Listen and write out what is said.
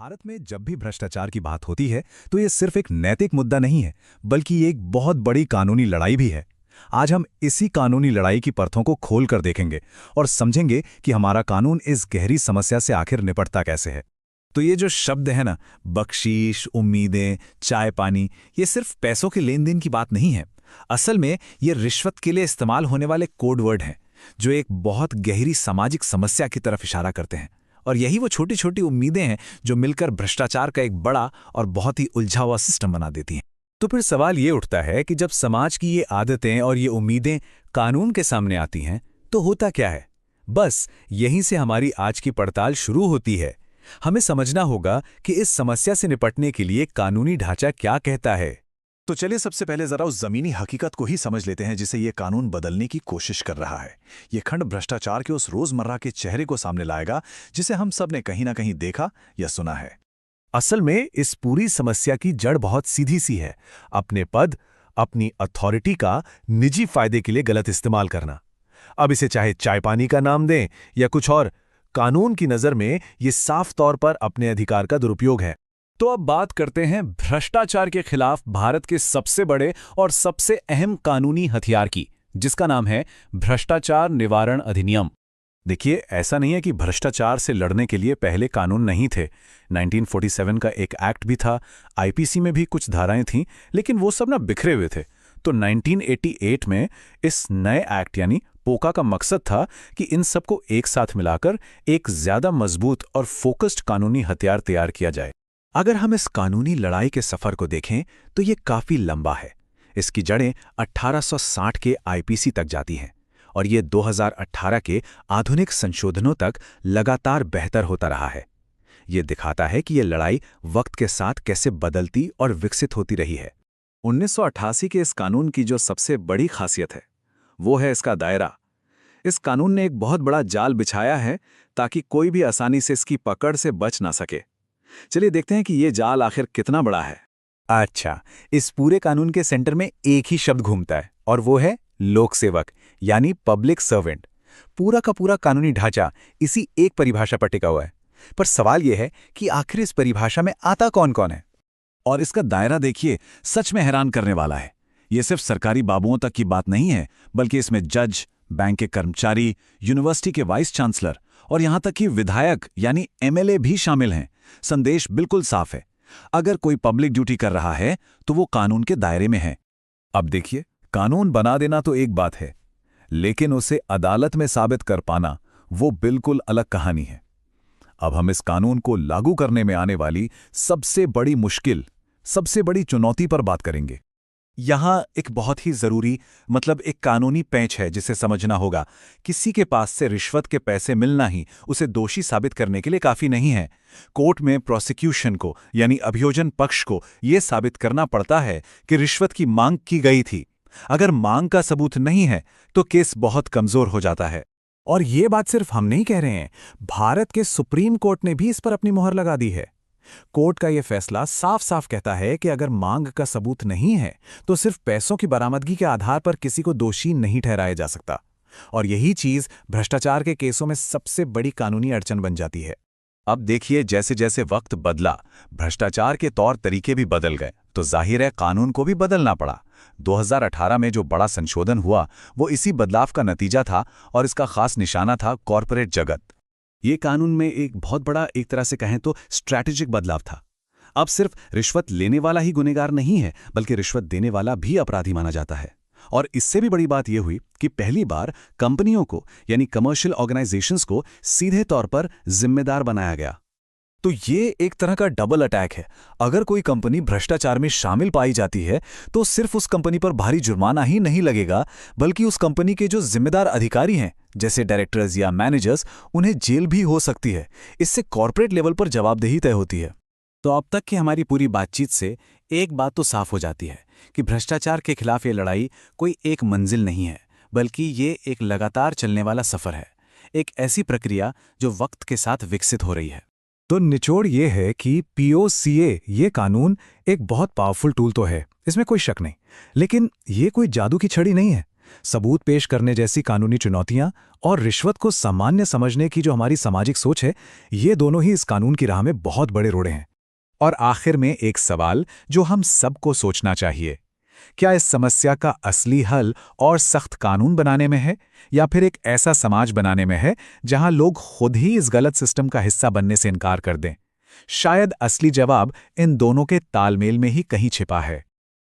भारत में जब भी भ्रष्टाचार की बात होती है तो ये सिर्फ एक नैतिक मुद्दा नहीं है, बल्कि ये एक बहुत बड़ी कानूनी लड़ाई भी है। आज हम इसी कानूनी लड़ाई की परतों को खोल कर देखेंगे और समझेंगे कि हमारा कानून इस गहरी समस्या से आखिर निपटता कैसे है। तो ये जो शब्द है ना, बख्शीश, उम्मीदें, चाय पानी, ये सिर्फ पैसों के लेन देन की बात नहीं है। असल में ये रिश्वत के लिए इस्तेमाल होने वाले कोड वर्ड हैं, जो एक बहुत गहरी सामाजिक समस्या की तरफ इशारा करते हैं। और यही वो छोटी छोटी उम्मीदें हैं जो मिलकर भ्रष्टाचार का एक बड़ा और बहुत ही उलझा हुआ सिस्टम बना देती हैं। तो फिर सवाल ये उठता है कि जब समाज की ये आदतें और ये उम्मीदें कानून के सामने आती हैं तो होता क्या है। बस यहीं से हमारी आज की पड़ताल शुरू होती है। हमें समझना होगा कि इस समस्या से निपटने के लिए कानूनी ढांचा क्या कहता है। तो चलिए सबसे पहले जरा उस जमीनी हकीकत को ही समझ लेते हैं जिसे ये कानून बदलने की कोशिश कर रहा है। ये खंड भ्रष्टाचार के उस रोजमर्रा के चेहरे को सामने लाएगा जिसे हम सब ने कहीं ना कहीं देखा या सुना है। असल में इस पूरी समस्या की जड़ बहुत सीधी सी है, अपने पद, अपनी अथॉरिटी का निजी फायदे के लिए गलत इस्तेमाल करना। अब इसे चाहे चाय पानी का नाम दें या कुछ और, कानून की नजर में ये साफ तौर पर अपने अधिकार का दुरुपयोग है। तो अब बात करते हैं भ्रष्टाचार के खिलाफ भारत के सबसे बड़े और सबसे अहम कानूनी हथियार की, जिसका नाम है भ्रष्टाचार निवारण अधिनियम। देखिए, ऐसा नहीं है कि भ्रष्टाचार से लड़ने के लिए पहले कानून नहीं थे। 1947 का एक एक्ट भी था, आईपीसी में भी कुछ धाराएं थीं, लेकिन वो सब ना बिखरे हुए थे। तो 1988 में इस नए एक्ट यानी पोका का मकसद था कि इन सबको एक साथ मिलाकर एक ज्यादा मजबूत और फोकस्ड कानूनी हथियार तैयार किया जाए। अगर हम इस कानूनी लड़ाई के सफर को देखें तो ये काफी लंबा है। इसकी जड़ें 1860 के आईपीसी तक जाती हैं और ये 2018 के आधुनिक संशोधनों तक लगातार बेहतर होता रहा है। ये दिखाता है कि ये लड़ाई वक्त के साथ कैसे बदलती और विकसित होती रही है। 1988 के इस कानून की जो सबसे बड़ी खासियत है वो है इसका दायरा। इस कानून ने एक बहुत बड़ा जाल बिछाया है ताकि कोई भी आसानी से इसकी पकड़ से बच ना सके। चलिए देखते हैं कि ये जाल आखिर कितना बड़ा है। अच्छा, इस पूरे कानून के सेंटर में एक ही शब्द घूमता है और वो है लोक सेवक यानी पब्लिक सर्वेंट। पूरा का पूरा कानूनी ढांचा इसी एक परिभाषा पर टिका हुआ है। पर सवाल यह है कि आखिर इस परिभाषा में आता कौन कौन है। और इसका दायरा देखिए, सच में हैरान करने वाला है। यह सिर्फ सरकारी बाबुओं तक की बात नहीं है, बल्कि इसमें जज, बैंक के कर्मचारी, यूनिवर्सिटी के वाइस चांसलर और यहां तक कि विधायक यानी एमएलए भी शामिल हैं। संदेश बिल्कुल साफ है, अगर कोई पब्लिक ड्यूटी कर रहा है तो वो कानून के दायरे में है। अब देखिए, कानून बना देना तो एक बात है, लेकिन उसे अदालत में साबित कर पाना वो बिल्कुल अलग कहानी है। अब हम इस कानून को लागू करने में आने वाली सबसे बड़ी मुश्किल, सबसे बड़ी चुनौती पर बात करेंगे। यहां एक बहुत ही जरूरी एक कानूनी पेंच है जिसे समझना होगा। किसी के पास से रिश्वत के पैसे मिलना ही उसे दोषी साबित करने के लिए काफी नहीं है। कोर्ट में प्रोसिक्यूशन को यानी अभियोजन पक्ष को यह साबित करना पड़ता है कि रिश्वत की मांग की गई थी। अगर मांग का सबूत नहीं है तो केस बहुत कमजोर हो जाता है। और ये बात सिर्फ हम नहीं कह रहे हैं, भारत के सुप्रीम कोर्ट ने भी इस पर अपनी मोहर लगा दी है। कोर्ट का यह फैसला साफ साफ कहता है कि अगर मांग का सबूत नहीं है तो सिर्फ पैसों की बरामदगी के आधार पर किसी को दोषी नहीं ठहराया जा सकता। और यही चीज भ्रष्टाचार के केसों में सबसे बड़ी कानूनी अड़चन बन जाती है। अब देखिए, जैसे जैसे वक्त बदला, भ्रष्टाचार के तौर तरीके भी बदल गए, तो जाहिर है कानून को भी बदलना पड़ा। 2018 में जो बड़ा संशोधन हुआ वो इसी बदलाव का नतीजा था और इसका खास निशाना था कॉरपोरेट जगत। ये कानून में एक बहुत बड़ा, एक तरह से कहें तो स्ट्रैटेजिक बदलाव था। अब सिर्फ रिश्वत लेने वाला ही गुनहगार नहीं है, बल्कि रिश्वत देने वाला भी अपराधी माना जाता है। और इससे भी बड़ी बात यह हुई कि पहली बार कंपनियों को यानी कमर्शियल ऑर्गेनाइजेशंस को सीधे तौर पर जिम्मेदार बनाया गया। तो ये एक तरह का डबल अटैक है। अगर कोई कंपनी भ्रष्टाचार में शामिल पाई जाती है तो सिर्फ उस कंपनी पर भारी जुर्माना ही नहीं लगेगा, बल्कि उस कंपनी के जो जिम्मेदार अधिकारी हैं जैसे डायरेक्टर्स या मैनेजर्स, उन्हें जेल भी हो सकती है। इससे कॉर्पोरेट लेवल पर जवाबदेही तय होती है। तो अब तक की हमारी पूरी बातचीत से एक बात तो साफ हो जाती है कि भ्रष्टाचार के खिलाफ ये लड़ाई कोई एक मंजिल नहीं है, बल्कि ये एक लगातार चलने वाला सफर है, एक ऐसी प्रक्रिया जो वक्त के साथ विकसित हो रही है। तो निचोड़ ये है कि पीओसीए ये कानून एक बहुत पावरफुल टूल तो है, इसमें कोई शक नहीं, लेकिन ये कोई जादू की छड़ी नहीं है। सबूत पेश करने जैसी कानूनी चुनौतियां और रिश्वत को सामान्य समझने की जो हमारी सामाजिक सोच है, ये दोनों ही इस कानून की राह में बहुत बड़े रोड़े हैं। और आखिर में एक सवाल जो हम सबको सोचना चाहिए, क्या इस समस्या का असली हल और सख्त कानून बनाने में है, या फिर एक ऐसा समाज बनाने में है जहां लोग खुद ही इस गलत सिस्टम का हिस्सा बनने से इनकार कर दें? शायद असली जवाब इन दोनों के तालमेल में ही कहीं छिपा है।